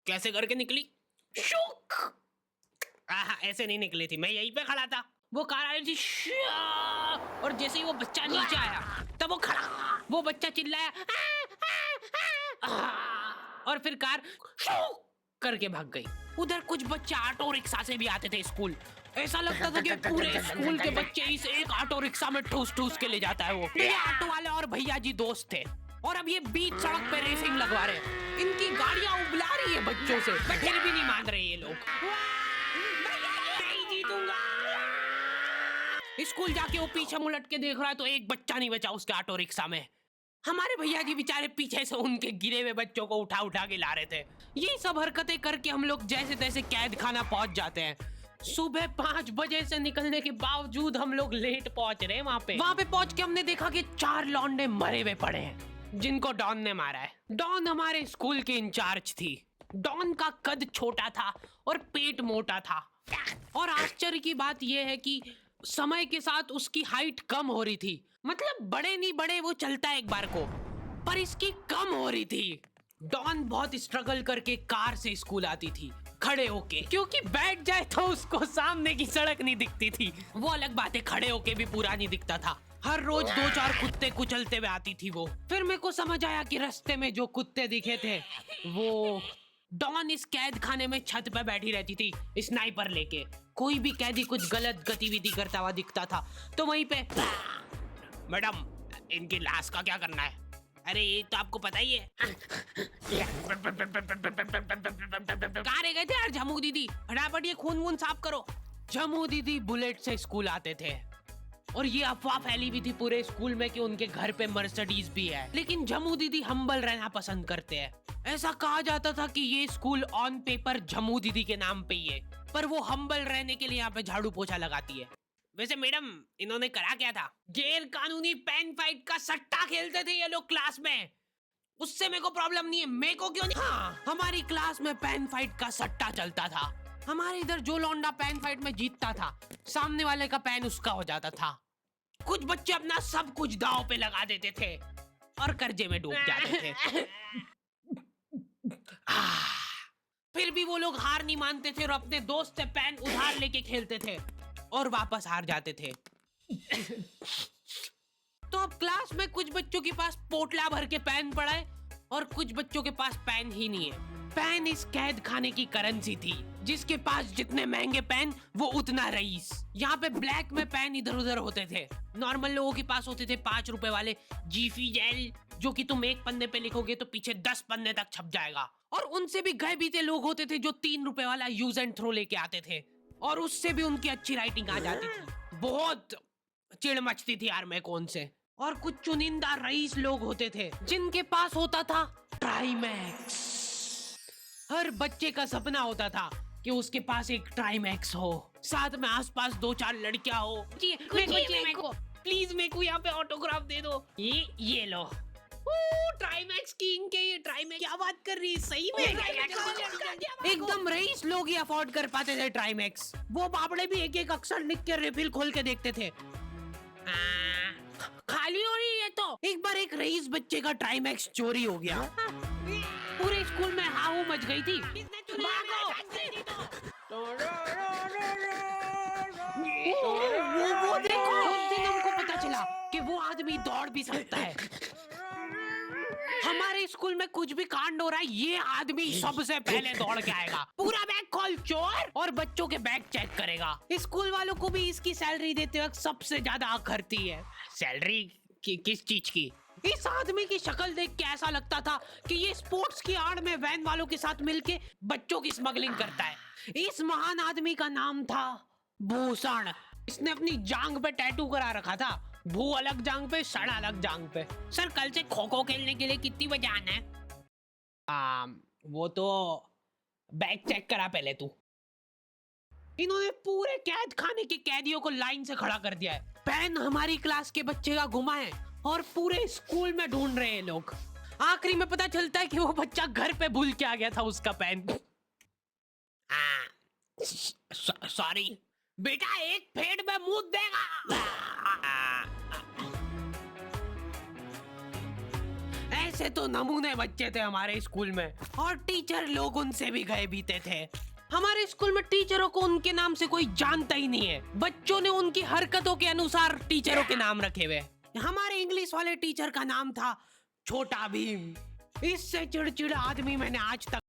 कैसे करके निकली? शुक! ऐसे नहीं निकली थी, मैं यहीं पे खड़ा था, वो कार आ रही थी श्या! और जैसे ही वो बच्चा नीचे आया तब वो खड़ा, वो बच्चा चिल्लाया और फिर कार शुक करके भाग गई। उधर कुछ बच्चे ऑटो रिक्शा से भी आते थे स्कूल। ऐसा लगता था कि पूरे स्कूल के बच्चे इस एक ऑटो रिक्शा में ठूस ठूस के ले जाता है वो। ये ऑटो वाले और भैया जी दोस्त थे और अब ये बीच सड़क पे रेसिंग लगवा रहे हैं। इनकी गाड़ियां उबला रही है बच्चों से, फिर भी नहीं मान रहे ये लोग। नहीं जीतूंगा। स्कूल जाके वो पीछे मुलट के देख रहा है तो एक बच्चा नहीं बचा उसके ऑटो रिक्शा में। हमारे भैया जी बेचारे पीछे से उनके गिरे हुए बच्चों को उठा उठा के ला रहे थे। ये सब हरकतें करके हम लोग जैसे तैसे कैद खाना पहुंच जाते हैं। सुबह 5 बजे से निकलने के बावजूद हम लोग लेट पहुंच रहे हैं वहां पे पहुंच के हमने देखा कि 4 लौंडे मरे हुए पड़े हैं जिनको डॉन ने मारा है। डॉन हमारे स्कूल की इंचार्ज थी। डॉन का कद छोटा था और पेट मोटा था और आश्चर्य की बात यह है कि समय के साथ उसकी हाइट कम हो रही थी। मतलब बड़े नहीं बड़े वो चलता है एक बार को, पर इसकी कम हो रही थी। डॉन बहुत स्ट्रगल करके कार से स्कूल आती थी खड़े होके, क्योंकि बैठ जाए तो उसको सामने की सड़क नहीं दिखती थी। वो अलग बात है, खड़े होके भी पूरा नहीं दिखता था। हर रोज 2-4 कुत्ते कुचलते हुए आती थी वो। फिर मेरे को समझ आया कि रास्ते में जो कुत्ते दिखे थे वो डॉन इस कैद खाने में छत पे बैठी रहती थी स्नाइपर लेके। कोई भी कैदी कुछ गलत गतिविधि करता हुआ दिखता था तो वहीं पे, मैडम इनकी लाश का क्या करना है? अरे ये तो आपको पता ही है। कहाँ रह गए थे यार झमू दीदी, फटाफट ये खून वून साफ करो। झमू दीदी बुलेट से स्कूल आते थे और ये अफवाह फैली भी थी पूरे स्कूल में कि उनके घर पे मर्सिडीज भी है। लेकिन झमू दीदी हम्बल रहना पसंद करते हैं। ऐसा कहा जाता था कि ये स्कूल ऑन पेपर झमू दीदी के नाम पे ही है, पर वो हम्बल रहने के लिए यहाँ पे झाड़ू पोछा लगाती है। वैसे मैडम इन्होंने करा क्या था? गैर कानूनी पेन फाइट का सट्टा खेलते थे ये लोग क्लास में। उससे मेरे को प्रॉब्लम नहीं है, मेरे को क्यों नहीं? हाँ, हमारी क्लास में पेन फाइट का सट्टा चलता था। हमारे इधर जो लौंडा पेन फाइट में जीतता था सामने वाले का पेन उसका हो जाता था। कुछ बच्चे अपना सब कुछ दांव पे लगा देते थे और कर्जे में डूब जाते थे। फिर भी वो लोग हार नहीं मानते थे और अपने दोस्त से पेन उधार लेके खेलते थे और वापस हार जाते थे। तो अब क्लास में कुछ बच्चों के पास पोटला भर के पेन पड़ा है और कुछ बच्चों के पास पेन ही नहीं है। पेन इस कैद खाने की करेंसी थी। जिसके पास जितने महंगे पेन वो उतना रईस। यहाँ पे ब्लैक में पेन इधर उधर होते थे। नॉर्मल लोगों के पास होते थे 5 रुपए वाले जीफी जेल, जो कि तुम एक पन्ने पे लिखोगे तो पीछे 10 पन्ने तक छप जाएगा। और उनसे भी गए बीते लोग होते थे जो 3 रुपए वाला यूज एंड थ्रो लेके आते थे और उससे भी उनकी अच्छी राइटिंग आ जाती थी। बहुत चिढ़ मचती थी यार मैं कौन से। और कुछ चुनिंदा रईस लोग होते थे जिनके पास होता था ट्राईमैक्स। हर बच्चे का सपना होता था कि उसके पास एक ट्राईमैक्स हो, साथ में आसपास 2-4 लड़कियां हो। मेरे को प्लीज मेरे को यहाँ पे ऑटोग्राफ दे दो। ये लो ट्राईमैक्स किंग के। ये ट्राईमैक्स क्या बात कर रही है, सही में एकदम रईस लोग ही अफोर्ड कर पाते थे ट्राईमैक्स। वो बाबड़े भी एक एक अक्षर लिख के रिफिल खोल के देखते थे। खाली हो रही है तो एक बार एक रईस बच्चे का ट्राईमैक्स चोरी हो गया। पूरे स्कूल में हाहू मच गई थी। भागो! वो देखो, उस दिन हमको पता चला कि वो आदमी दौड़ भी सकता है। हमारे स्कूल में कुछ भी कांड हो रहा है ये आदमी सबसे पहले दौड़ के आएगा। पूरा बैग खोल चोर, और बच्चों के बैग चेक करेगा। स्कूल वालों को भी इसकी सैलरी देते वक्त सबसे ज्यादा आखरती है। सैलरी किस चीज की? इस आदमी की शक्ल देख के ऐसा लगता था कि ये स्पोर्ट्स की आड़ में वैन वालों के साथ मिलके बच्चों की स्मगलिंग करता है। इस महान आदमी का नाम था भूषण। इसने अपनी जांग पे टैटू करा रखा था, भू अलग जांग पे, सड़ अलग जांग पे। सर कल से खो खो खेलने के लिए कितनी बजे आना है? वो तो बैग चेक करा पहले तू। इन्होंने पूरे कैद खाने के कैदियों को लाइन से खड़ा कर दिया है। पेन हमारी क्लास के बच्चे का गुमा है और पूरे स्कूल में ढूंढ रहे हैं लोग। आखिरी में पता चलता है कि वो बच्चा घर पे भूल के आ गया था उसका पेन। सॉरी बेटा, एक फेड में मुंह देगा। ऐसे तो नमूने बच्चे थे हमारे स्कूल में, और टीचर लोग उनसे भी गए बीते थे। हमारे स्कूल में टीचरों को उनके नाम से कोई जानता ही नहीं है। बच्चों ने उनकी हरकतों के अनुसार टीचरों के नाम रखे हुए। हमारे इंग्लिश वाले टीचर का नाम था छोटा भीम। इससे चिड़चिड़ा आदमी मैंने आज तक